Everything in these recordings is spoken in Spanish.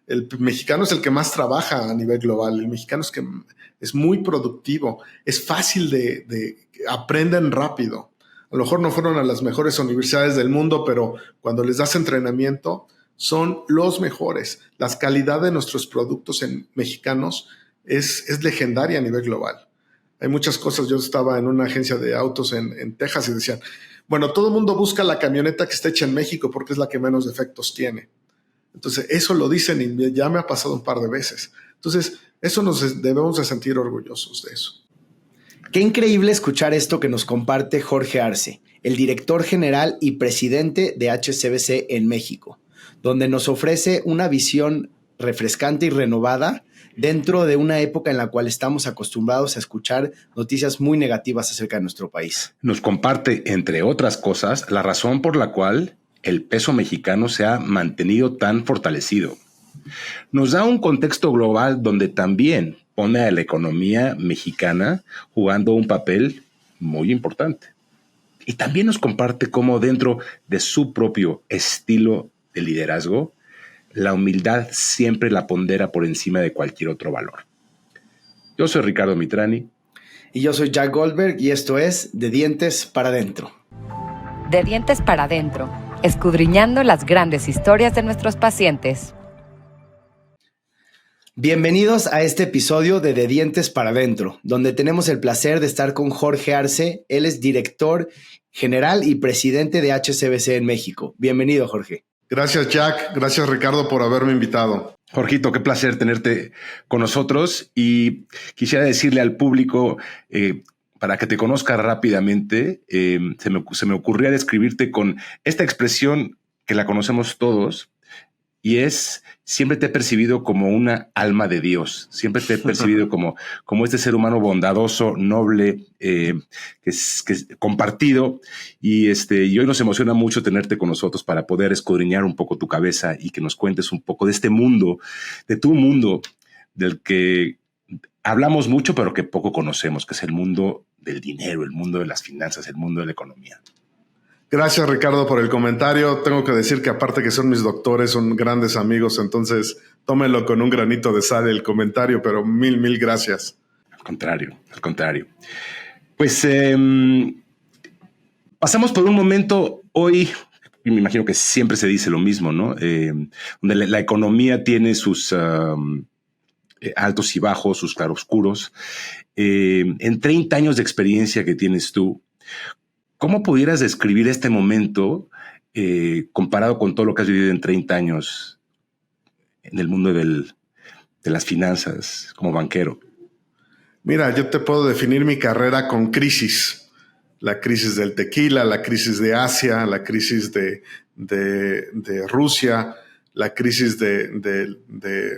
El mexicano es el que más trabaja a nivel global. El mexicano es muy productivo. Es fácil aprenden rápido. A lo mejor no fueron a las mejores universidades del mundo, pero cuando les das entrenamiento, son los mejores. La calidad de nuestros productos mexicanos es legendaria a nivel global. Hay muchas cosas. Yo estaba en una agencia de autos en Texas y decían, bueno, todo el mundo busca la camioneta que está hecha en México porque es la que menos defectos tiene. Entonces, eso lo dicen y ya me ha pasado un par de veces. Entonces, debemos de sentir orgullosos de eso. Qué increíble escuchar esto que nos comparte Jorge Arce, el director general y presidente de HSBC en México, donde nos ofrece una visión refrescante y renovada dentro de una época en la cual estamos acostumbrados a escuchar noticias muy negativas acerca de nuestro país. Nos comparte, entre otras cosas, la razón por la cual el peso mexicano se ha mantenido tan fortalecido. Nos da un contexto global donde también pone a la economía mexicana jugando un papel muy importante. Y también nos comparte cómo dentro de su propio estilo de liderazgo, la humildad siempre la pondera por encima de cualquier otro valor. Yo soy Ricardo Mitrani. Y yo soy Jack Goldberg y esto es De Dientes para Adentro. De Dientes para Adentro, escudriñando las grandes historias de nuestros pacientes. Bienvenidos a este episodio de Dientes para Adentro, donde tenemos el placer de estar con Jorge Arce. Él es director general y presidente de HSBC en México. Bienvenido, Jorge. Gracias, Jack. Gracias, Ricardo, por haberme invitado. Jorgito, qué placer tenerte con nosotros y quisiera decirle al público, para que te conozca rápidamente, se me ocurría describirte con esta expresión que la conocemos todos y es, siempre te he percibido como una alma de Dios, siempre te he percibido como este ser humano bondadoso, noble, que es compartido y hoy nos emociona mucho tenerte con nosotros para poder escudriñar un poco tu cabeza y que nos cuentes un poco de este mundo, de tu mundo del que hablamos mucho pero que poco conocemos, que es el mundo del dinero, el mundo de las finanzas, el mundo de la economía. Gracias, Ricardo, por el comentario. Tengo que decir que aparte que son mis doctores, son grandes amigos, entonces tómenlo con un granito de sal el comentario, pero mil gracias. Al contrario. Pues pasamos por un momento hoy, y me imagino que siempre se dice lo mismo, ¿no? Donde la economía tiene sus altos y bajos, sus claroscuros. En 30 años de experiencia que tienes tú, ¿cómo pudieras describir este momento comparado con todo lo que has vivido en 30 años en el mundo de las finanzas como banquero? Mira, yo te puedo definir mi carrera con crisis. La crisis del tequila, la crisis de Asia, la crisis de Rusia, la crisis de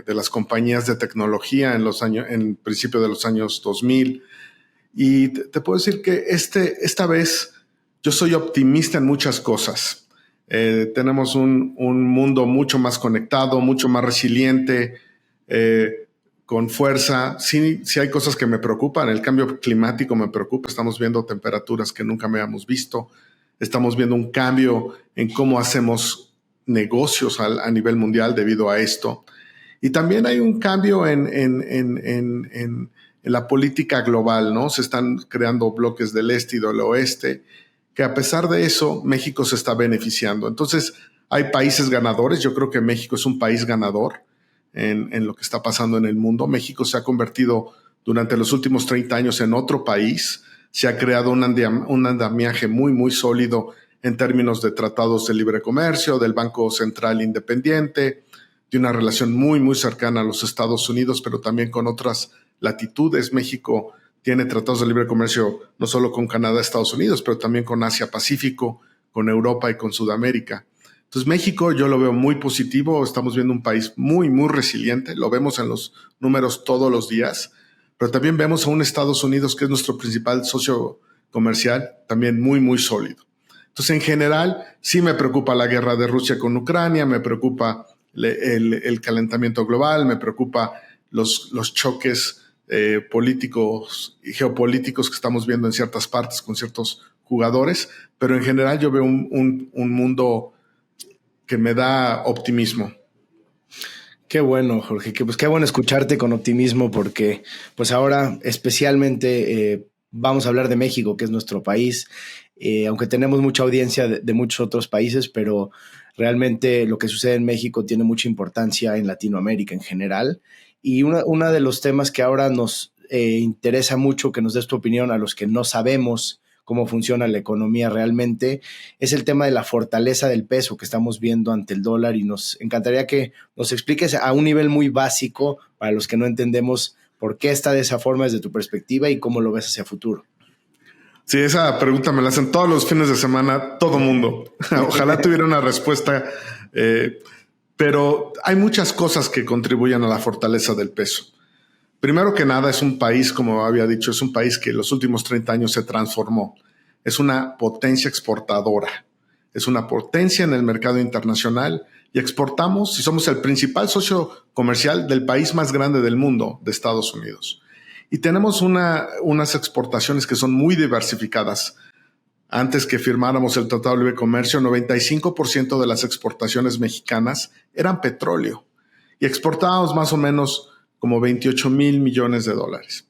las compañías de tecnología en principio de los años 2000. Y te puedo decir que esta vez yo soy optimista en muchas cosas. Tenemos un mundo mucho más conectado, mucho más resiliente, con fuerza. Sí hay cosas que me preocupan. El cambio climático me preocupa. Estamos viendo temperaturas que nunca habíamos visto. Estamos viendo un cambio en cómo hacemos negocios a nivel mundial debido a esto. Y también hay un cambio en la política global, ¿no? Se están creando bloques del este y del oeste, que a pesar de eso, México se está beneficiando. Entonces, hay países ganadores. Yo creo que México es un país ganador en lo que está pasando en el mundo. México se ha convertido durante los últimos 30 años en otro país. Se ha creado un andamiaje muy sólido en términos de tratados de libre comercio, del Banco Central Independiente, de una relación muy cercana a los Estados Unidos, pero también con otras latitudes. México tiene tratados de libre comercio no solo con Canadá, Estados Unidos, pero también con Asia-Pacífico, con Europa y con Sudamérica. Entonces, México yo lo veo muy positivo. Estamos viendo un país muy resiliente. Lo vemos en los números todos los días. Pero también vemos a un Estados Unidos que es nuestro principal socio comercial, también muy sólido. Entonces, en general, sí me preocupa la guerra de Rusia con Ucrania, me preocupa el calentamiento global, me preocupa los choques políticos y geopolíticos que estamos viendo en ciertas partes con ciertos jugadores, pero en general yo veo un mundo que me da optimismo. Qué bueno, Jorge, pues qué bueno escucharte con optimismo porque pues ahora especialmente vamos a hablar de México, que es nuestro país, aunque tenemos mucha audiencia de muchos otros países, pero realmente lo que sucede en México tiene mucha importancia en Latinoamérica en general. Y uno de los temas que ahora nos interesa mucho que nos des tu opinión a los que no sabemos cómo funciona la economía realmente, es el tema de la fortaleza del peso que estamos viendo ante el dólar y nos encantaría que nos expliques a un nivel muy básico para los que no entendemos por qué está de esa forma desde tu perspectiva y cómo lo ves hacia futuro. Sí, esa pregunta me la hacen todos los fines de semana, todo mundo. Ojalá tuviera una respuesta, pero hay muchas cosas que contribuyen a la fortaleza del peso. Primero que nada, es un país, como había dicho, es un país que en los últimos 30 años se transformó. Es una potencia exportadora. Es una potencia en el mercado internacional y exportamos y somos el principal socio comercial del país más grande del mundo, de Estados Unidos. Y tenemos unas exportaciones que son muy diversificadas. Antes que firmáramos el Tratado de Libre Comercio, 95% de las exportaciones mexicanas eran petróleo y exportábamos más o menos como 28,000 millones de dólares.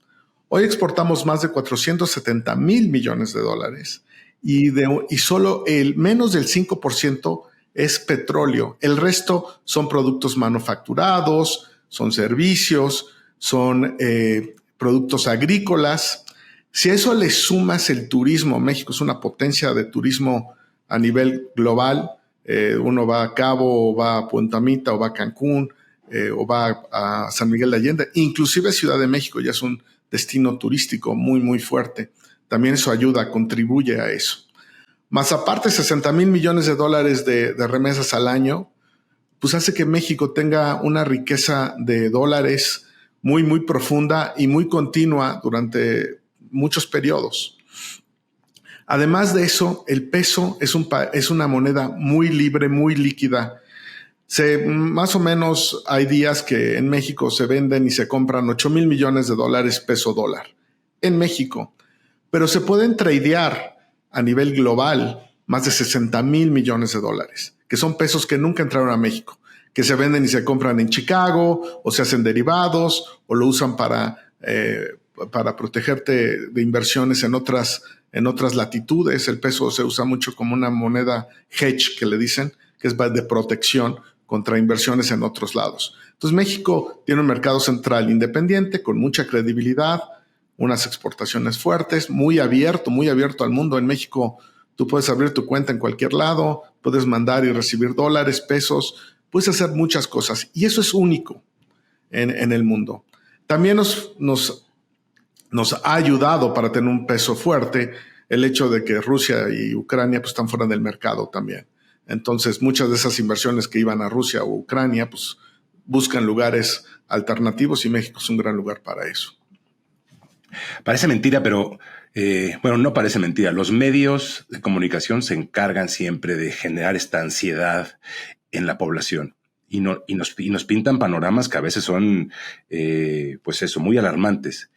Hoy exportamos más de 470,000 millones de dólares y solo menos del 5% es petróleo. El resto son productos manufacturados, son servicios, son productos agrícolas. Si a eso le sumas el turismo, México es una potencia de turismo a nivel global. Uno va a Cabo, o va a Punta Mita, o va a Cancún, o va a San Miguel de Allende. Inclusive Ciudad de México ya es un destino turístico muy, muy fuerte. También eso ayuda, contribuye a eso. Más aparte, 60,000 millones de dólares de remesas al año, pues hace que México tenga una riqueza de dólares muy, muy profunda y muy continua durante muchos periodos. Además de eso, el peso es una moneda muy libre, muy líquida. Más o menos hay días que en México se venden y se compran 8,000 millones de dólares peso dólar en México, pero se pueden tradear a nivel global más de 60,000 millones de dólares, que son pesos que nunca entraron a México, que se venden y se compran en Chicago o se hacen derivados o lo usan para protegerte de inversiones en otras latitudes. El peso se usa mucho como una moneda hedge, que le dicen, que es de protección contra inversiones en otros lados. Entonces México tiene un mercado central independiente con mucha credibilidad, unas exportaciones fuertes, muy abierto al mundo. En México tú puedes abrir tu cuenta en cualquier lado, puedes mandar y recibir dólares, pesos, puedes hacer muchas cosas y eso es único en el mundo. También nos ha ayudado para tener un peso fuerte el hecho de que Rusia y Ucrania pues, están fuera del mercado también. Entonces, muchas de esas inversiones que iban a Rusia o Ucrania, pues buscan lugares alternativos y México es un gran lugar para eso. Parece mentira, pero bueno, no parece mentira. Los medios de comunicación se encargan siempre de generar esta ansiedad en la población y nos pintan panoramas que a veces son, pues eso, muy alarmantes.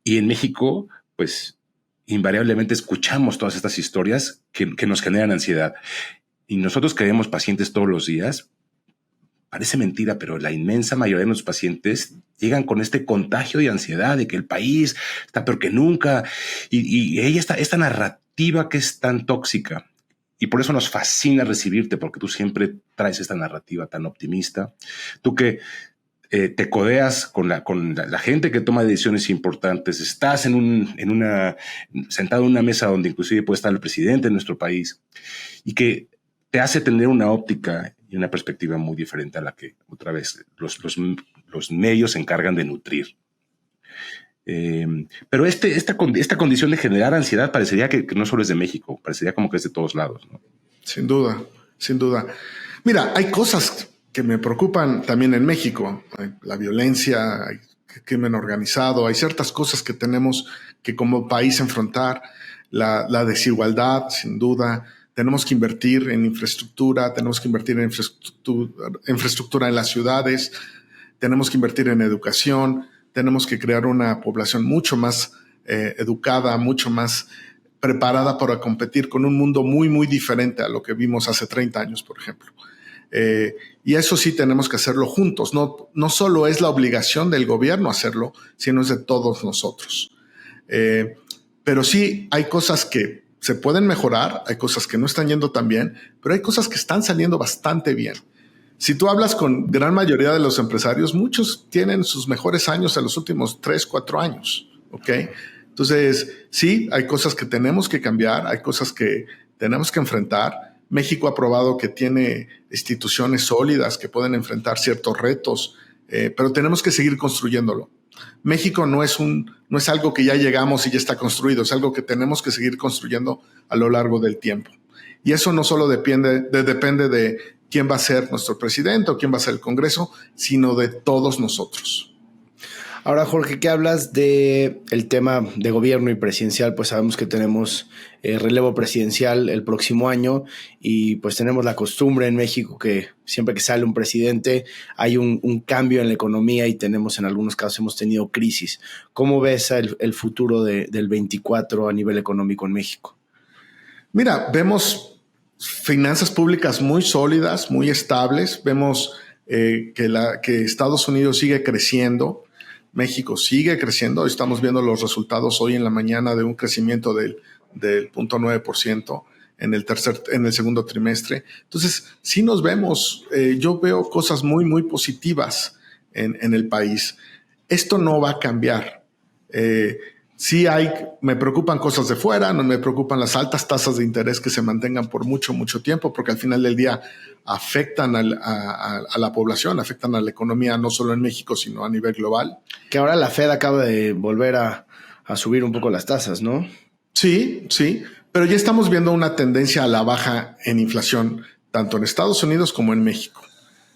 Y en México, pues invariablemente escuchamos todas estas historias que nos generan ansiedad. Y nosotros que vemos pacientes todos los días, parece mentira, pero la inmensa mayoría de nuestros pacientes llegan con este contagio de ansiedad de que el país está peor que nunca y esta narrativa que es tan tóxica. Y por eso nos fascina recibirte, porque tú siempre traes esta narrativa tan optimista. Tú que te codeas con la gente que toma decisiones importantes, estás sentado en una mesa donde inclusive puede estar el presidente de nuestro país y que te hace tener una óptica y una perspectiva muy diferente a la que otra vez los medios se encargan de nutrir. Pero esta condición de generar ansiedad parecería que no solo es de México, parecería como que es de todos lados, ¿no? Sin duda, sin duda. Mira, hay cosas que me preocupan también en México. Hay la violencia, hay crimen organizado, hay ciertas cosas que tenemos que como país enfrentar. La desigualdad, sin duda. Tenemos que invertir en infraestructura, tenemos que invertir en infraestructura en las ciudades, tenemos que invertir en educación, tenemos que crear una población mucho más educada, mucho más preparada para competir con un mundo muy, muy diferente a lo que vimos hace 30 años, por ejemplo. Y eso sí tenemos que hacerlo juntos. No solo es la obligación del gobierno hacerlo, sino es de todos nosotros. Pero sí hay cosas que se pueden mejorar, hay cosas que no están yendo tan bien, pero hay cosas que están saliendo bastante bien. Si tú hablas con gran mayoría de los empresarios, muchos tienen sus mejores años en los últimos 3, 4 años, ¿ok? Entonces, sí, hay cosas que tenemos que cambiar, hay cosas que tenemos que enfrentar. México ha probado que tiene instituciones sólidas que pueden enfrentar ciertos retos, pero tenemos que seguir construyéndolo. México no es algo que ya llegamos y ya está construido, es algo que tenemos que seguir construyendo a lo largo del tiempo. Y eso no solo depende de quién va a ser nuestro presidente o quién va a ser el Congreso, sino de todos nosotros. Ahora, Jorge, ¿qué hablas de el tema de gobierno y presidencial? Pues sabemos que tenemos relevo presidencial el próximo año y pues tenemos la costumbre en México que siempre que sale un presidente hay un cambio en la economía y tenemos, en algunos casos hemos tenido crisis. ¿Cómo ves el futuro del 24 a nivel económico en México? Mira, vemos finanzas públicas muy sólidas, muy estables. Vemos que Estados Unidos sigue creciendo. México sigue creciendo. Estamos viendo los resultados hoy en la mañana de un crecimiento del 0.9% en el segundo trimestre. Entonces, sí nos vemos. Yo veo cosas muy, muy positivas en el país. Esto no va a cambiar. Me preocupan cosas de fuera, no me preocupan las altas tasas de interés que se mantengan por mucho, mucho tiempo, porque al final del día afectan a la población, afectan a la economía, no solo en México, sino a nivel global. Que ahora la Fed acaba de volver a subir un poco las tasas, ¿no? Sí, pero ya estamos viendo una tendencia a la baja en inflación, tanto en Estados Unidos como en México.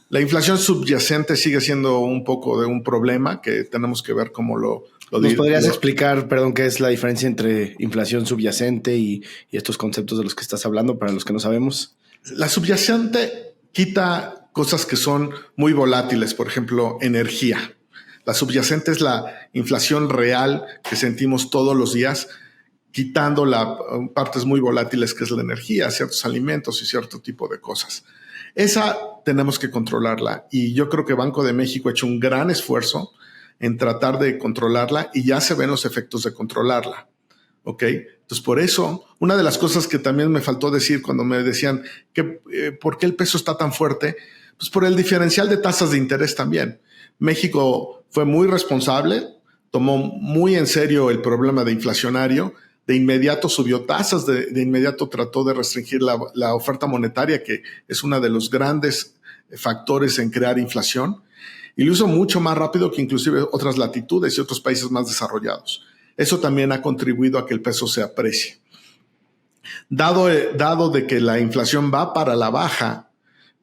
La inflación subyacente sigue siendo un poco de un problema que tenemos que ver cómo lo ¿Nos podrías explicar, qué es la diferencia entre inflación subyacente y estos conceptos de los que estás hablando para los que no sabemos? La subyacente quita cosas que son muy volátiles, por ejemplo, energía. La subyacente es la inflación real que sentimos todos los días, quitando partes muy volátiles que es la energía, ciertos alimentos y cierto tipo de cosas. Esa tenemos que controlarla y yo creo que Banco de México ha hecho un gran esfuerzo en tratar de controlarla y ya se ven los efectos de controlarla. ¿Ok? Entonces, por eso, una de las cosas que también me faltó decir cuando me decían que ¿por qué el peso está tan fuerte? Pues por el diferencial de tasas de interés también. México fue muy responsable, tomó muy en serio el problema de inflacionario, de inmediato subió tasas, de inmediato trató de restringir la oferta monetaria, que es uno de los grandes factores en crear inflación, y lo hizo mucho más rápido que inclusive otras latitudes y otros países más desarrollados. Eso también ha contribuido a que el peso se aprecie. Dado de que la inflación va para la baja,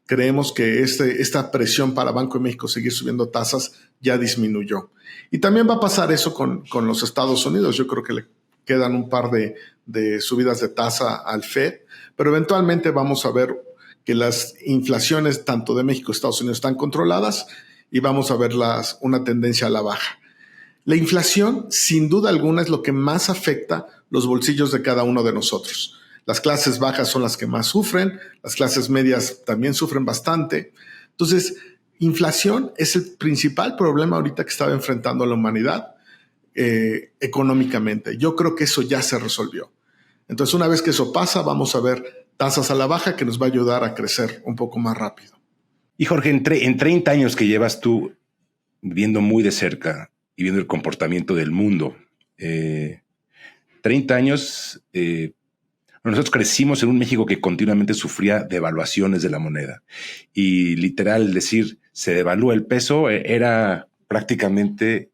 creemos que esta presión para Banco de México seguir subiendo tasas ya disminuyó. Y también va a pasar eso con los Estados Unidos. Yo creo que le quedan un par de subidas de tasa al Fed, pero eventualmente vamos a ver que las inflaciones tanto de México y Estados Unidos están controladas y vamos a ver una tendencia a la baja. La inflación, sin duda alguna, es lo que más afecta los bolsillos de cada uno de nosotros. Las clases bajas son las que más sufren, las clases medias también sufren bastante. Entonces, inflación es el principal problema ahorita que está enfrentando la humanidad económicamente. Yo creo que eso ya se resolvió. Entonces, una vez que eso pasa, vamos a ver tasas a la baja que nos va a ayudar a crecer un poco más rápido. Y Jorge, en 30 años que llevas tú viendo muy de cerca y viendo el comportamiento del mundo, 30 años, nosotros crecimos en un México que continuamente sufría devaluaciones de la moneda. Y literal, decir se devalúa el peso era prácticamente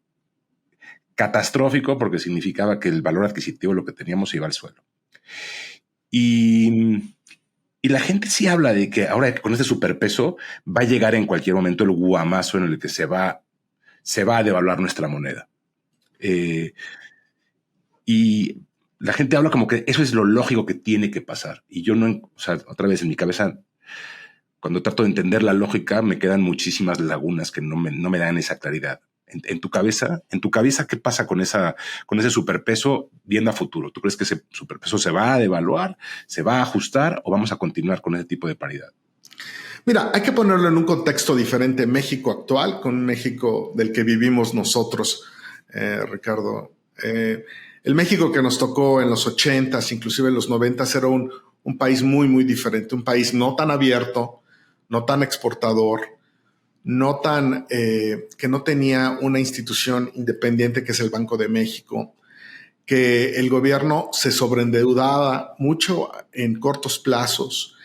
catastrófico porque significaba que el valor adquisitivo, lo que teníamos, se iba al suelo. Y la gente sí habla de que ahora con este superpeso va a llegar en cualquier momento el guamazo en el que se va a devaluar nuestra moneda. Y la gente habla como que eso es lo lógico que tiene que pasar. Y yo no, otra vez en mi cabeza, cuando trato de entender la lógica, me quedan muchísimas lagunas que no me dan esa claridad. En tu cabeza, ¿qué pasa con ese superpeso viendo a futuro? ¿Tú crees que ese superpeso se va a devaluar, se va a ajustar o vamos a continuar con ese tipo de paridad? Mira, hay que ponerlo en un contexto diferente, México actual con México del que vivimos nosotros, Ricardo. El México que nos tocó en los 80s, inclusive en los 90s, era un país muy, muy diferente, un país no tan abierto, no tan exportador, que no tenía una institución independiente que es el Banco de México, que el gobierno se sobreendeudaba mucho en cortos plazos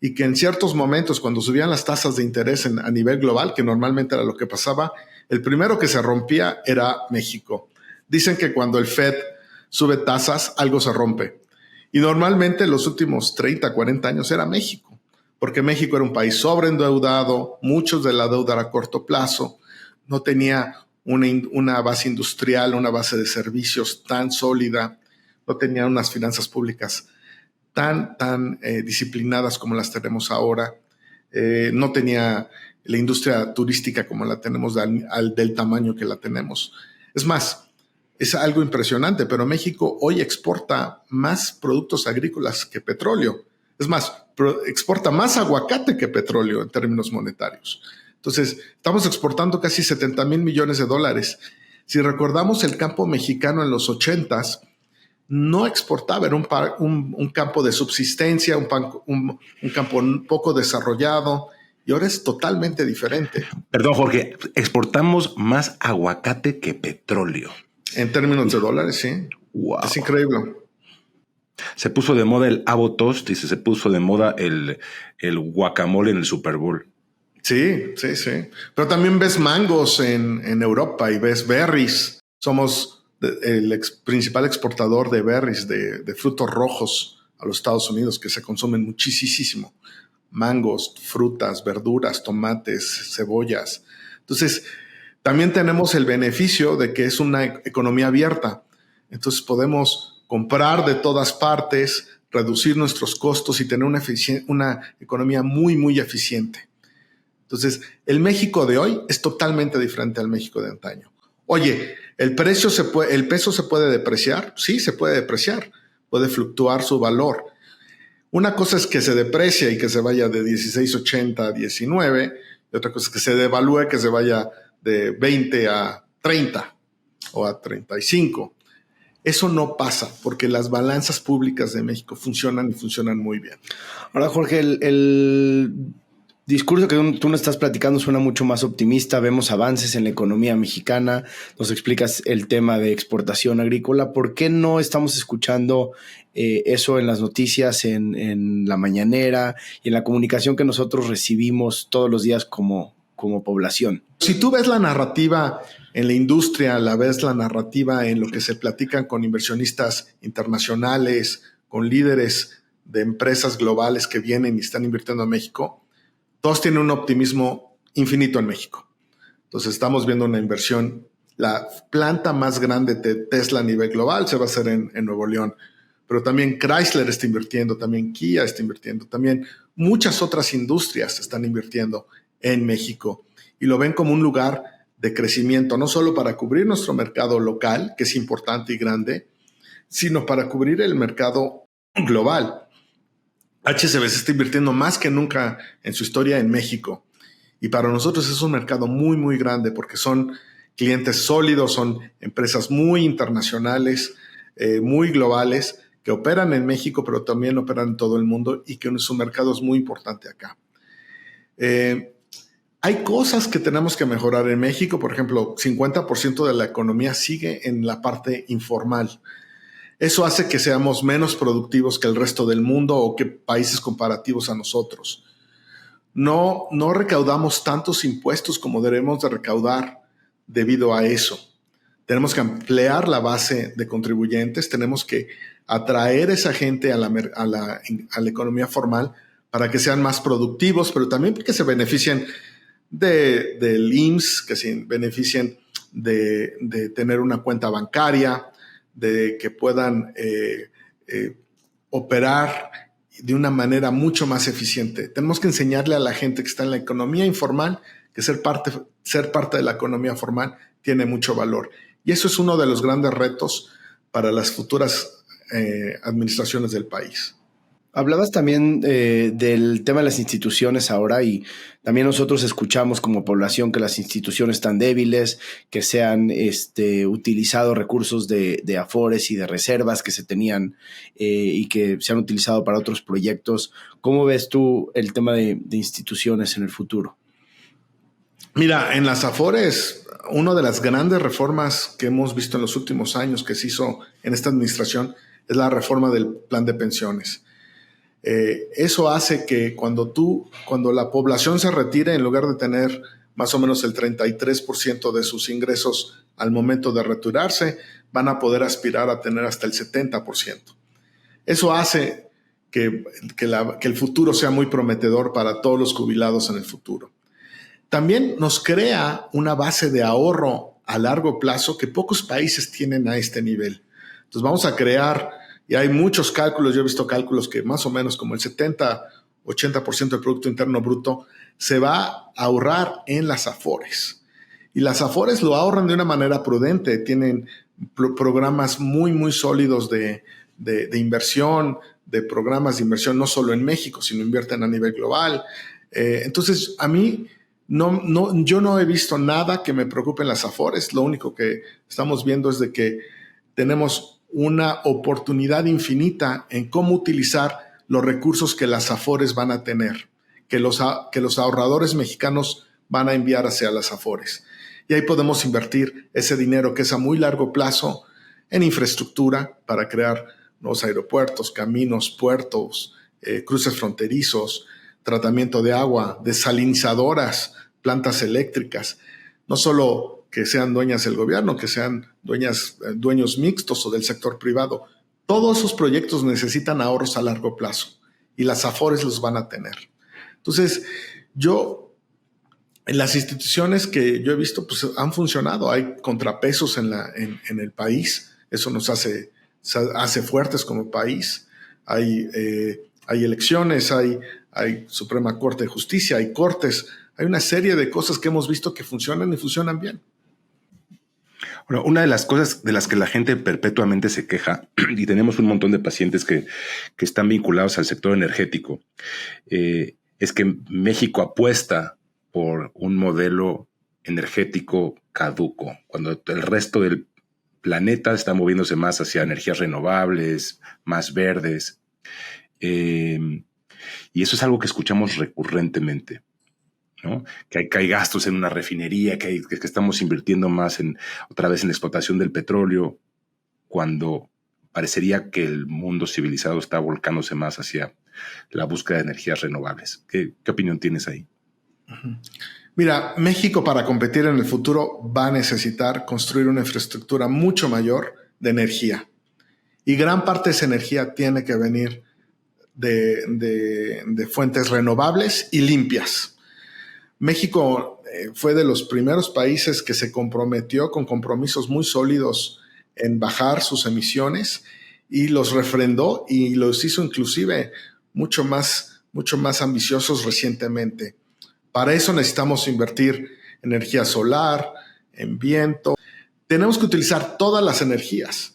y que en ciertos momentos, cuando subían las tasas de interés a nivel global, que normalmente era lo que pasaba, el primero que se rompía era México. Dicen que cuando el Fed sube tasas, algo se rompe. Y normalmente en los últimos 30, 40 años era México, porque México era un país sobreendeudado, muchos de la deuda era a corto plazo, no tenía una base industrial, una base de servicios tan sólida, no tenía unas finanzas públicas tan disciplinadas como las tenemos ahora, no tenía la industria turística como la tenemos del tamaño que la tenemos. Es más, es algo impresionante, pero México hoy exporta más productos agrícolas que petróleo. Es más, exporta más aguacate que petróleo en términos monetarios. Entonces, estamos exportando casi 70,000 millones de dólares. Si recordamos el campo mexicano en los 80s, no exportaba, era un campo de subsistencia, un campo poco desarrollado, y ahora es totalmente diferente. Perdón, Jorge, exportamos más aguacate que petróleo. En términos de dólares, sí. Wow. Es increíble. Se puso de moda el Avo Toast y se puso de moda el guacamole en el Super Bowl. Sí. Pero también ves mangos en Europa y ves berries. Somos el principal exportador de berries, de frutos rojos a los Estados Unidos, que se consumen muchísimo. Mangos, frutas, verduras, tomates, cebollas. Entonces, también tenemos el beneficio de que es una economía abierta. Entonces podemos comprar de todas partes, reducir nuestros costos y tener una economía muy, muy eficiente. Entonces, el México de hoy es totalmente diferente al México de antaño. Oye, ¿el peso se puede depreciar? Sí, se puede depreciar. Puede fluctuar su valor. Una cosa es que se deprecia y que se vaya de 16.80 a 19, y otra cosa es que se devalúe, que se vaya de 20 a 30 o a 35. Eso no pasa porque las balanzas públicas de México funcionan y funcionan muy bien. Ahora, Jorge, el discurso que tú nos estás platicando suena mucho más optimista. Vemos avances en la economía mexicana. Nos explicas el tema de exportación agrícola. ¿Por qué no estamos escuchando eso en las noticias, en la mañanera y en la comunicación que nosotros recibimos todos los días como población? Si tú ves la narrativa en la industria, ves la narrativa en lo que se platican con inversionistas internacionales, con líderes de empresas globales que vienen y están invirtiendo en México, todos tienen un optimismo infinito en México. Entonces estamos viendo una inversión, la planta más grande de Tesla a nivel global se va a hacer en Nuevo León, pero también Chrysler está invirtiendo, también Kia está invirtiendo, también muchas otras industrias están invirtiendo en México y lo ven como un lugar de crecimiento, no solo para cubrir nuestro mercado local, que es importante y grande, sino para cubrir el mercado global. HSBC está invirtiendo más que nunca en su historia en México y para nosotros es un mercado muy, muy grande porque son clientes sólidos, son empresas muy internacionales, muy globales, que operan en México, pero también operan en todo el mundo y que su mercado es muy importante acá. Hay cosas que tenemos que mejorar en México. Por ejemplo, 50% de la economía sigue en la parte informal. Eso hace que seamos menos productivos que el resto del mundo o que países comparativos a nosotros. No recaudamos tantos impuestos como debemos de recaudar debido a eso. Tenemos que ampliar la base de contribuyentes, tenemos que atraer a esa gente a la economía formal para que sean más productivos, pero también que se beneficien del IMSS, que se beneficien de tener una cuenta bancaria, de que puedan operar de una manera mucho más eficiente. Tenemos que enseñarle a la gente que está en la economía informal que ser parte de la economía formal tiene mucho valor. Y eso es uno de los grandes retos para las futuras administraciones del país. Hablabas también del tema de las instituciones ahora, y también nosotros escuchamos como población que las instituciones están débiles, que se han utilizado recursos de afores y de reservas que se tenían y que se han utilizado para otros proyectos. ¿Cómo ves tú el tema de instituciones en el futuro? Mira, en las Afores, una de las grandes reformas que hemos visto en los últimos años que se hizo en esta administración es la reforma del plan de pensiones. Eso hace que cuando la población se retire, en lugar de tener más o menos el 33% de sus ingresos al momento de retirarse, van a poder aspirar a tener hasta el 70%. Eso hace que el futuro sea muy prometedor para todos los jubilados en el futuro. También nos crea una base de ahorro a largo plazo que pocos países tienen a este nivel. Entonces vamos a crear, y hay muchos cálculos, yo he visto cálculos que más o menos como el 70-80% del Producto Interno Bruto se va a ahorrar en las Afores. Y las Afores lo ahorran de una manera prudente, tienen programas muy, muy sólidos de inversión, de programas de inversión no solo en México, sino invierten a nivel global. Entonces, a mí yo no he visto nada que me preocupe en las Afores. Lo único que estamos viendo es de que tenemos una oportunidad infinita en cómo utilizar los recursos que las Afores van a tener, que los ahorradores mexicanos van a enviar hacia las Afores. Y ahí podemos invertir ese dinero que es a muy largo plazo en infraestructura para crear nuevos aeropuertos, caminos, puertos, cruces fronterizos, tratamiento de agua, desalinizadoras, plantas eléctricas, no solo que sean dueñas del gobierno, que sean dueños mixtos o del sector privado. Todos esos proyectos necesitan ahorros a largo plazo y las Afores los van a tener. Entonces, en las instituciones que yo he visto, pues han funcionado. Hay contrapesos en el país. Eso nos hace fuertes como país. Hay elecciones, hay Suprema Corte de Justicia, hay cortes, hay una serie de cosas que hemos visto que funcionan y funcionan bien. Bueno, una de las cosas de las que la gente perpetuamente se queja, y tenemos un montón de pacientes que están vinculados al sector energético, es que México apuesta por un modelo energético caduco, cuando el resto del planeta está moviéndose más hacia energías renovables, más verdes. Y eso es algo que escuchamos recurrentemente, ¿no? Que hay gastos en una refinería, que estamos invirtiendo más otra vez en la explotación del petróleo, cuando parecería que el mundo civilizado está volcándose más hacia la búsqueda de energías renovables. ¿Qué opinión tienes ahí? Mira, México para competir en el futuro va a necesitar construir una infraestructura mucho mayor de energía. Y gran parte de esa energía tiene que venir de fuentes renovables y limpias. México fue de los primeros países que se comprometió con compromisos muy sólidos en bajar sus emisiones y los refrendó y los hizo inclusive mucho más ambiciosos recientemente. Para eso necesitamos invertir en energía solar, en viento. Tenemos que utilizar todas las energías,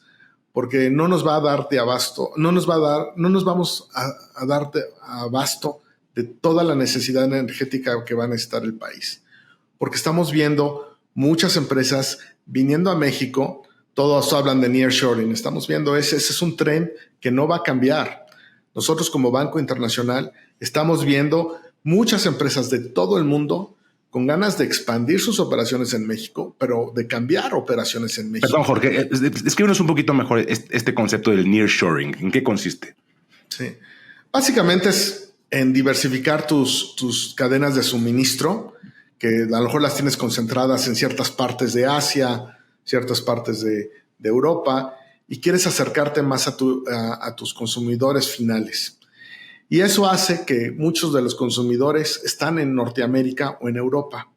porque no nos va a dar de abasto, no nos vamos a dar de abasto de toda la necesidad energética que va a necesitar el país. Porque estamos viendo muchas empresas viniendo a México, todos hablan de nearshoring, estamos viendo ese es un tren que no va a cambiar. Nosotros como Banco Internacional estamos viendo muchas empresas de todo el mundo con ganas de expandir sus operaciones en México, pero de cambiar operaciones en México. Perdón, Jorge, escríbenos un poquito mejor este concepto del nearshoring. ¿En qué consiste? Sí. Básicamente es en diversificar tus cadenas de suministro, que a lo mejor las tienes concentradas en ciertas partes de Asia, ciertas partes de Europa, y quieres acercarte más a tus consumidores finales. Y eso hace que muchos de los consumidores están en Norteamérica o en Europa.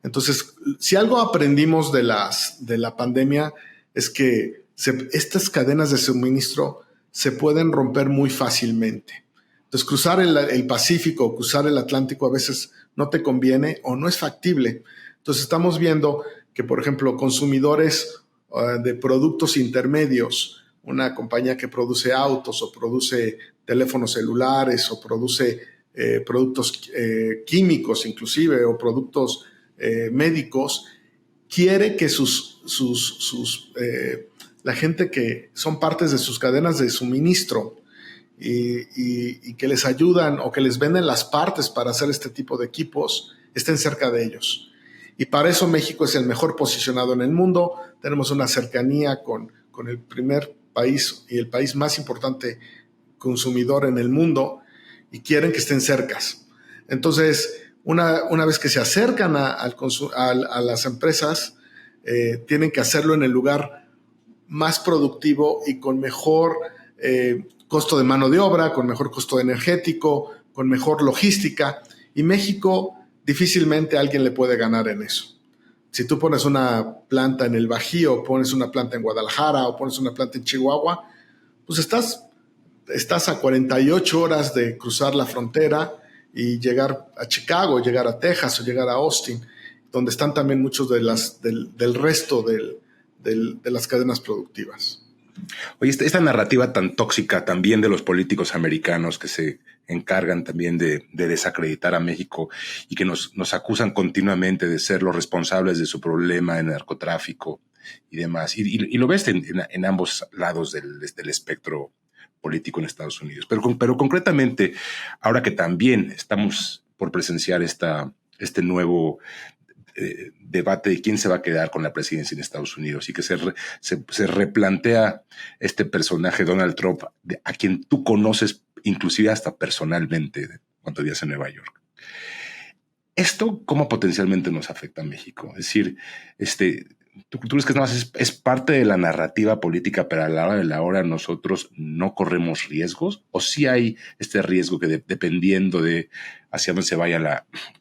Entonces, si algo aprendimos de la pandemia es que estas cadenas de suministro se pueden romper muy fácilmente. Entonces, cruzar el Pacífico o cruzar el Atlántico a veces no te conviene o no es factible. Entonces, estamos viendo que, por ejemplo, consumidores de productos intermedios, una compañía que produce autos o produce teléfonos celulares o produce productos químicos inclusive o productos médicos, quiere que la gente que son partes de sus cadenas de suministro y que les ayudan o que les venden las partes para hacer este tipo de equipos estén cerca de ellos. Y para eso México es el mejor posicionado en el mundo. Tenemos una cercanía con el primer país y el país más importante consumidor en el mundo y quieren que estén cercas. Entonces, una vez que se acercan a las empresas, tienen que hacerlo en el lugar más productivo y con mejor costo de mano de obra, con mejor costo energético, con mejor logística. Y México difícilmente alguien le puede ganar en eso. Si tú pones una planta en el Bajío, pones una planta en Guadalajara o pones una planta en Chihuahua, pues estás a 48 horas de cruzar la frontera y llegar a Chicago, llegar a Texas o llegar a Austin, donde están también muchos del resto de las cadenas productivas. Oye, esta narrativa tan tóxica también de los políticos americanos que se encargan también de desacreditar a México y que nos acusan continuamente de ser los responsables de su problema en el narcotráfico y demás. Y lo ves en ambos lados del espectro político en Estados Unidos. Pero concretamente, ahora que también estamos por presenciar este nuevo debate de quién se va a quedar con la presidencia en Estados Unidos y que se replantea este personaje Donald Trump, a quien tú conoces inclusive hasta personalmente cuando vivías en Nueva York. ¿Esto cómo potencialmente nos afecta a México? Es decir, ¿tú crees que es parte de la narrativa política, pero a la hora de la hora nosotros no corremos riesgos? ¿O sí hay este riesgo que dependiendo de hacia dónde se vaya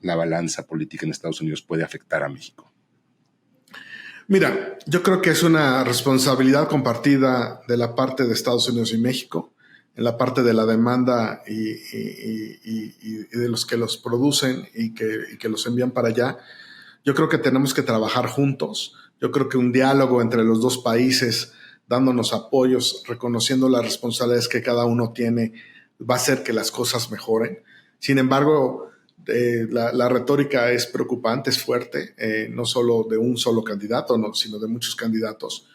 la balanza política en Estados Unidos puede afectar a México? Mira, yo creo que es una responsabilidad compartida de la parte de Estados Unidos y México, en la parte de la demanda y de los que los producen y que los envían para allá. Yo creo que tenemos que trabajar juntos. Yo creo que un diálogo entre los dos países, dándonos apoyos, reconociendo las responsabilidades que cada uno tiene, va a hacer que las cosas mejoren. Sin embargo, la retórica es preocupante, es fuerte, no solo de un solo candidato, sino de muchos candidatos.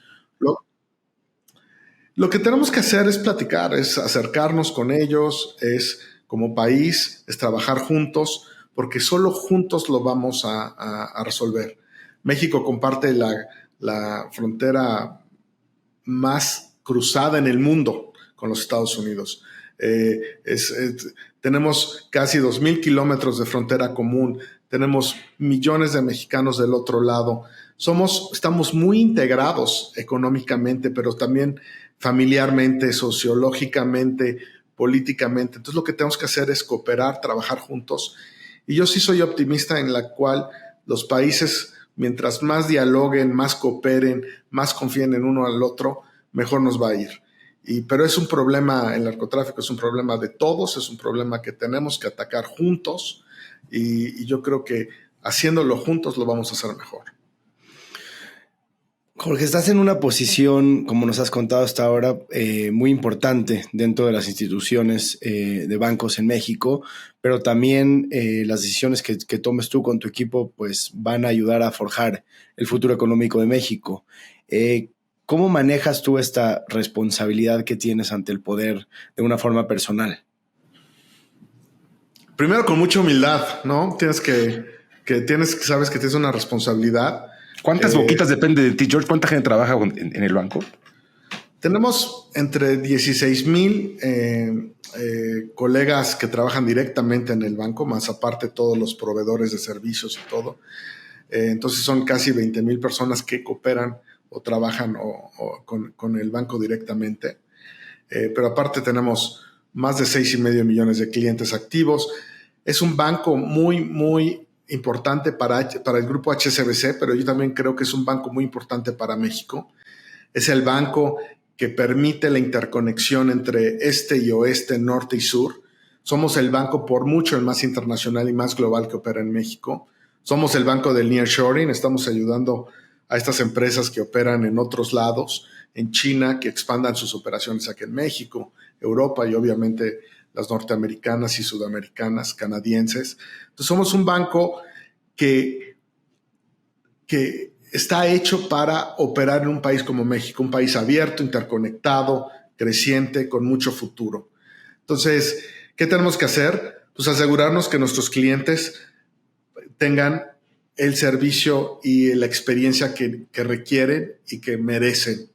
Lo que tenemos que hacer es platicar, es acercarnos con ellos, es como país, es trabajar juntos, porque solo juntos lo vamos a resolver. México comparte la frontera más cruzada en el mundo con los Estados Unidos. Tenemos casi 2,000 kilómetros de frontera común, tenemos millones de mexicanos del otro lado. Estamos muy integrados económicamente, pero también familiarmente, sociológicamente, políticamente. Entonces lo que tenemos que hacer es cooperar, trabajar juntos. Y yo sí soy optimista en la cual los países, mientras más dialoguen, más cooperen, más confíen en uno al otro, mejor nos va a ir. Pero es un problema, el narcotráfico es un problema de todos, es un problema que tenemos que atacar juntos y yo creo que haciéndolo juntos lo vamos a hacer mejor. Jorge, estás en una posición, como nos has contado hasta ahora, muy importante dentro de las instituciones de bancos en México, pero también las decisiones que tomes tú con tu equipo pues, van a ayudar a forjar el futuro económico de México. ¿Cómo manejas tú esta responsabilidad que tienes ante el poder de una forma personal? Primero, con mucha humildad, ¿no? Sabes que tienes una responsabilidad. ¿Cuántas boquitas depende de ti, George? ¿Cuánta gente trabaja en el banco? Tenemos entre 16,000 colegas que trabajan directamente en el banco, más aparte todos los proveedores de servicios y todo. Entonces son casi 20,000 personas que cooperan o trabajan con el banco directamente. Pero aparte tenemos más de 6,5 millones de clientes activos. Es un banco muy, muy importante para el grupo HSBC, pero yo también creo que es un banco muy importante para México. Es el banco que permite la interconexión entre este y oeste, norte y sur. Somos el banco por mucho el más internacional y más global que opera en México. Somos el banco del nearshoring, estamos ayudando a estas empresas que operan en otros lados en China que expandan sus operaciones aquí en México, Europa y obviamente las norteamericanas y sudamericanas, canadienses. Entonces somos un banco que está hecho para operar en un país como México, un país abierto, interconectado, creciente, con mucho futuro. Entonces, ¿qué tenemos que hacer? Pues asegurarnos que nuestros clientes tengan el servicio y la experiencia que requieren y que merecen.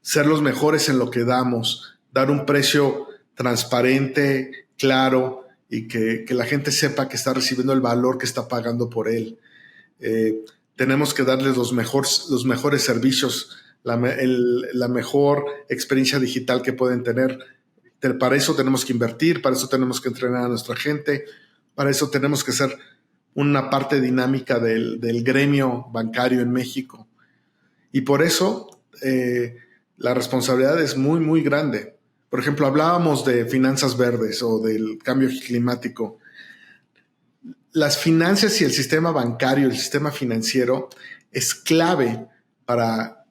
Ser los mejores en lo que damos, dar un precio transparente, claro, y que la gente sepa que está recibiendo el valor que está pagando por él. Tenemos que darles los mejores servicios, la mejor experiencia digital que pueden tener. Para eso tenemos que invertir, para eso tenemos que entrenar a nuestra gente, para eso tenemos que ser una parte dinámica del gremio bancario en México. Y por eso la responsabilidad es muy, muy grande. Por ejemplo, hablábamos de finanzas verdes o del cambio climático. Las finanzas y el sistema bancario, el sistema financiero, es clave para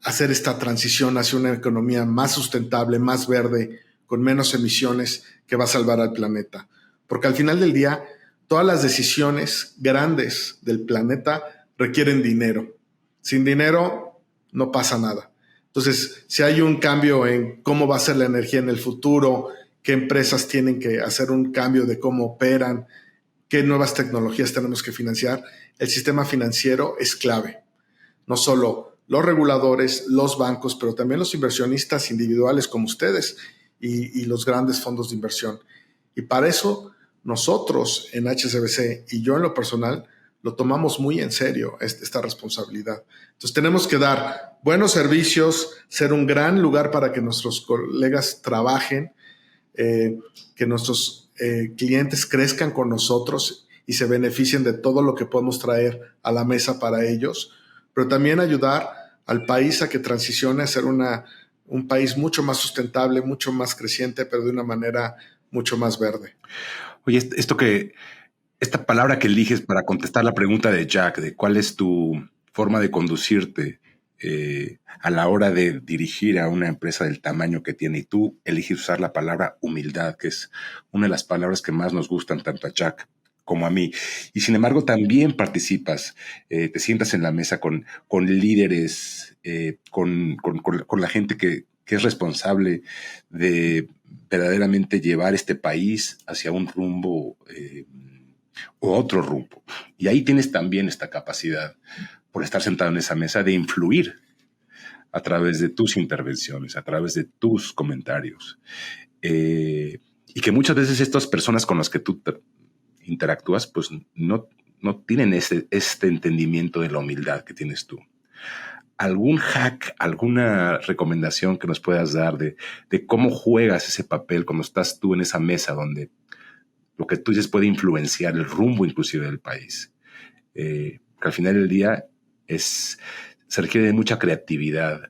hacer esta transición hacia una economía más sustentable, más verde, con menos emisiones, que va a salvar al planeta. Porque al final del día, todas las decisiones grandes del planeta requieren dinero. Sin dinero no pasa nada. Entonces, si hay un cambio en cómo va a ser la energía en el futuro, qué empresas tienen que hacer un cambio de cómo operan, qué nuevas tecnologías tenemos que financiar, el sistema financiero es clave. No solo los reguladores, los bancos, pero también los inversionistas individuales como ustedes y los grandes fondos de inversión. Y para eso nosotros en HSBC y yo en lo personal lo tomamos muy en serio esta responsabilidad. Entonces tenemos que dar buenos servicios, ser un gran lugar para que nuestros colegas trabajen, que nuestros clientes crezcan con nosotros y se beneficien de todo lo que podemos traer a la mesa para ellos, pero también ayudar al país a que transicione a ser un país mucho más sustentable, mucho más creciente, pero de una manera mucho más verde. Oye, esta palabra que eliges para contestar la pregunta de Jack, de cuál es tu forma de conducirte a la hora de dirigir a una empresa del tamaño que tiene, y tú eliges usar la palabra humildad, que es una de las palabras que más nos gustan tanto a Jack como a mí. Y sin embargo, también participas, te sientas en la mesa con líderes, con la gente que es responsable de verdaderamente llevar este país hacia un rumbo o otro rumbo. Y ahí tienes también esta capacidad, por estar sentado en esa mesa, de influir a través de tus intervenciones, a través de tus comentarios. Y que muchas veces estas personas con las que tú interactúas, pues no tienen este entendimiento de la humildad que tienes tú. ¿Algún hack, alguna recomendación que nos puedas dar de cómo juegas ese papel cuando estás tú en esa mesa donde lo que tú dices puede influenciar el rumbo inclusive del país? Que al final del día se requiere de mucha creatividad,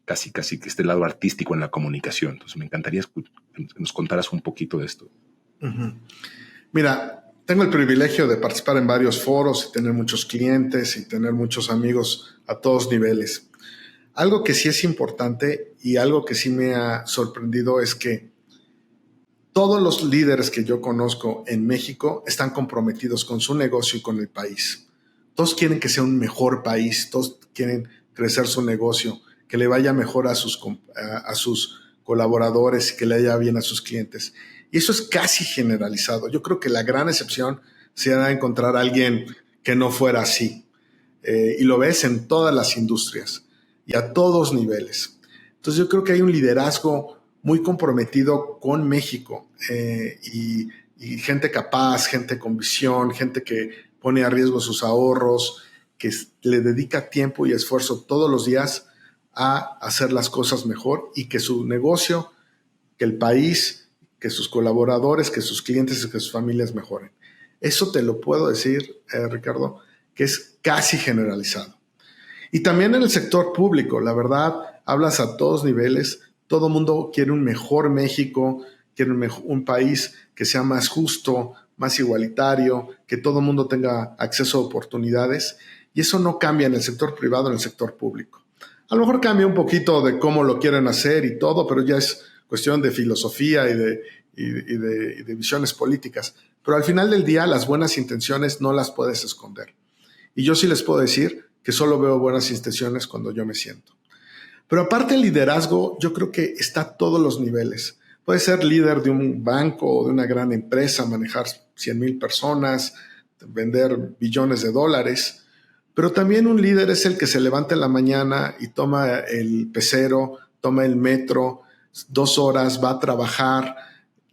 casi que este lado artístico en la comunicación. Entonces me encantaría que nos contaras un poquito de esto. Uh-huh. Mira, tengo el privilegio de participar en varios foros y tener muchos clientes y tener muchos amigos a todos niveles. Algo que sí es importante y algo que sí me ha sorprendido es que todos los líderes que yo conozco en México están comprometidos con su negocio y con el país. Todos quieren que sea un mejor país, todos quieren crecer su negocio, que le vaya mejor a sus colaboradores y que le vaya bien a sus clientes. Y eso es casi generalizado. Yo creo que la gran excepción sería encontrar a alguien que no fuera así. Y lo ves en todas las industrias y a todos niveles. Entonces yo creo que hay un liderazgo muy comprometido con México y gente capaz, gente con visión, gente que pone a riesgo sus ahorros, que le dedica tiempo y esfuerzo todos los días a hacer las cosas mejor y que su negocio, que el país, que sus colaboradores, que sus clientes y que sus familias mejoren. Eso te lo puedo decir, Ricardo, que es casi generalizado. Y también en el sector público, la verdad, hablas a todos niveles. Todo mundo quiere un mejor México, quiere un país que sea más justo, más igualitario, que todo el mundo tenga acceso a oportunidades. Y eso no cambia en el sector privado, en el sector público. A lo mejor cambia un poquito de cómo lo quieren hacer y todo, pero ya es cuestión de filosofía y de visiones políticas. Pero al final del día, las buenas intenciones no las puedes esconder. Y yo sí les puedo decir que solo veo buenas intenciones cuando yo me siento. Pero aparte del liderazgo, yo creo que está a todos los niveles. Puedes ser líder de un banco o de una gran empresa, manejar 100,000 personas, vender billones de dólares. Pero también un líder es el que se levanta en la mañana y toma el pecero, toma el metro, 2 horas, va a trabajar,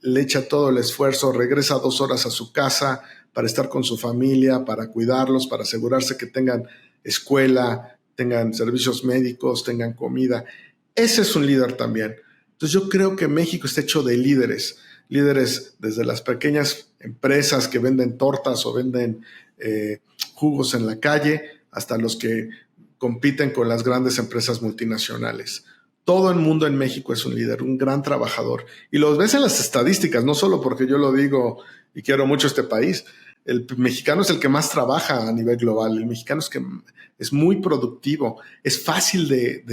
le echa todo el esfuerzo, regresa 2 horas a su casa para estar con su familia, para cuidarlos, para asegurarse que tengan escuela, tengan servicios médicos, tengan comida. Ese es un líder también. Entonces yo creo que México está hecho de líderes desde las pequeñas empresas que venden tortas o venden jugos en la calle, hasta los que compiten con las grandes empresas multinacionales. Todo el mundo en México es un líder, un gran trabajador. Y lo ves en las estadísticas, no solo porque yo lo digo y quiero mucho este país. El mexicano es el que más trabaja a nivel global. El mexicano es muy productivo, es fácil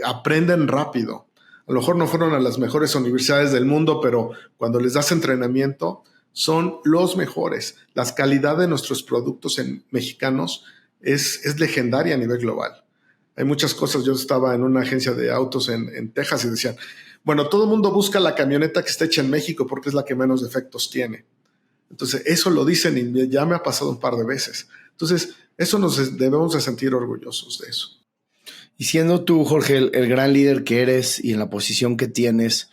aprenden rápido. A lo mejor no fueron a las mejores universidades del mundo, pero cuando les das entrenamiento, son los mejores. La calidad de nuestros productos mexicanos es legendaria a nivel global. Hay muchas cosas. Yo estaba en una agencia de autos en Texas y decían, bueno, todo el mundo busca la camioneta que está hecha en México porque es la que menos defectos tiene. Entonces, eso lo dicen y ya me ha pasado un par de veces. Entonces, eso debemos de sentir orgullosos de eso. Y siendo tú, Jorge, el gran líder que eres y en la posición que tienes,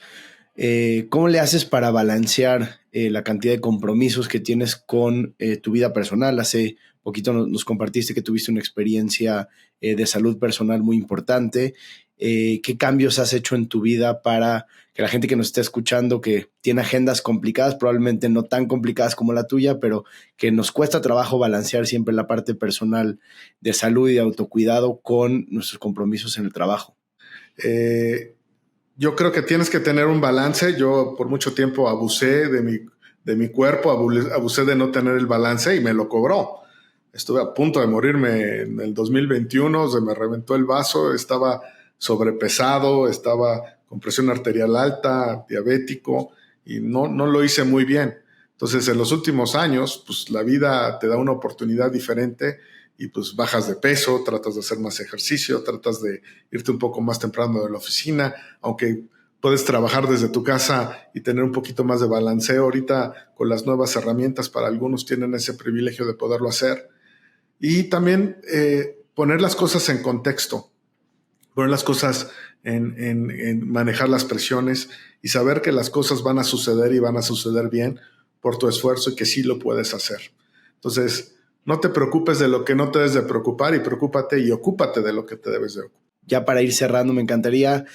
¿cómo le haces para balancear la cantidad de compromisos que tienes con tu vida personal? Hace poquito nos compartiste que tuviste una experiencia de salud personal muy importante. ¿Qué cambios has hecho en tu vida para que la gente que nos está escuchando, que tiene agendas complicadas, probablemente no tan complicadas como la tuya, pero que nos cuesta trabajo balancear siempre la parte personal de salud y de autocuidado con nuestros compromisos en el trabajo? Yo creo que tienes que tener un balance. Yo por mucho tiempo abusé de mi cuerpo, abusé de no tener el balance y me lo cobró. Estuve a punto de morirme en el 2021, se me reventó el vaso, estaba sobrepesado, estaba con presión arterial alta, diabético, y no lo hice muy bien. Entonces, en los últimos años, pues la vida te da una oportunidad diferente y pues bajas de peso, tratas de hacer más ejercicio, tratas de irte un poco más temprano de la oficina, aunque puedes trabajar desde tu casa y tener un poquito más de balanceo. Ahorita con las nuevas herramientas, para algunos tienen ese privilegio de poderlo hacer. Y también poner las cosas en contexto, poner las cosas en manejar las presiones y saber que las cosas van a suceder y van a suceder bien por tu esfuerzo y que sí lo puedes hacer. Entonces, no te preocupes de lo que no te debes de preocupar y preocúpate y ocúpate de lo que te debes de ocupar. Ya para ir cerrando, me encantaría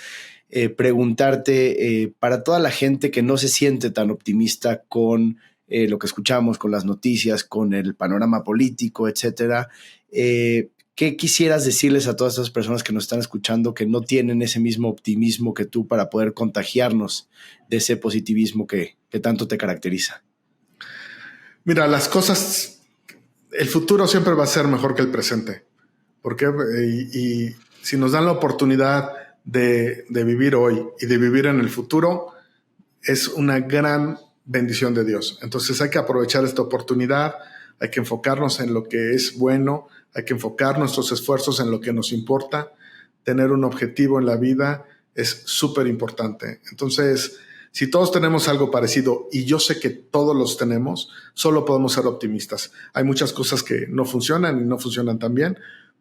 preguntarte, para toda la gente que no se siente tan optimista con lo que escuchamos, con las noticias, con el panorama político, etcétera, ¿qué quisieras decirles a todas estas personas que nos están escuchando que no tienen ese mismo optimismo que tú para poder contagiarnos de ese positivismo que tanto te caracteriza? Mira, las cosas, el futuro siempre va a ser mejor que el presente. ¿Por qué? Y si nos dan la oportunidad de vivir hoy y de vivir en el futuro, es una gran bendición de Dios. Entonces hay que aprovechar esta oportunidad, hay que enfocarnos en lo que es bueno, hay que enfocar nuestros esfuerzos en lo que nos importa. Tener un objetivo en la vida es súper importante. Entonces, si todos tenemos algo parecido, y yo sé que todos los tenemos, solo podemos ser optimistas. Hay muchas cosas que no funcionan y no funcionan tan bien,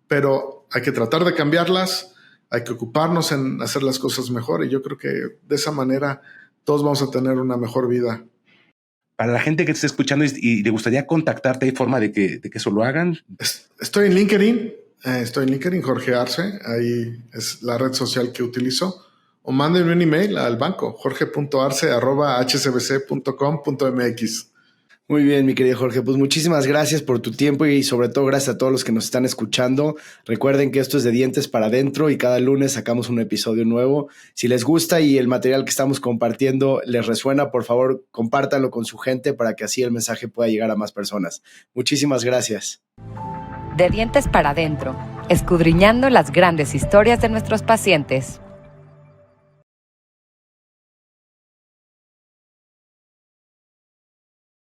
pero hay que tratar de cambiarlas, hay que ocuparnos en hacer las cosas mejor, y yo creo que de esa manera todos vamos a tener una mejor vida. Para la gente que te está escuchando y le gustaría contactarte, ¿hay forma de que eso lo hagan? Estoy en LinkedIn, Jorge Arce, ahí es la red social que utilizo, o mándenme un email al banco, jorge.arce@hsbc.com.mx. Muy bien, mi querido Jorge, pues muchísimas gracias por tu tiempo y sobre todo gracias a todos los que nos están escuchando. Recuerden que esto es de Dientes para Adentro y cada lunes sacamos un episodio nuevo. Si les gusta y el material que estamos compartiendo les resuena, por favor, compártanlo con su gente para que así el mensaje pueda llegar a más personas. Muchísimas gracias. De Dientes para Adentro, escudriñando las grandes historias de nuestros pacientes.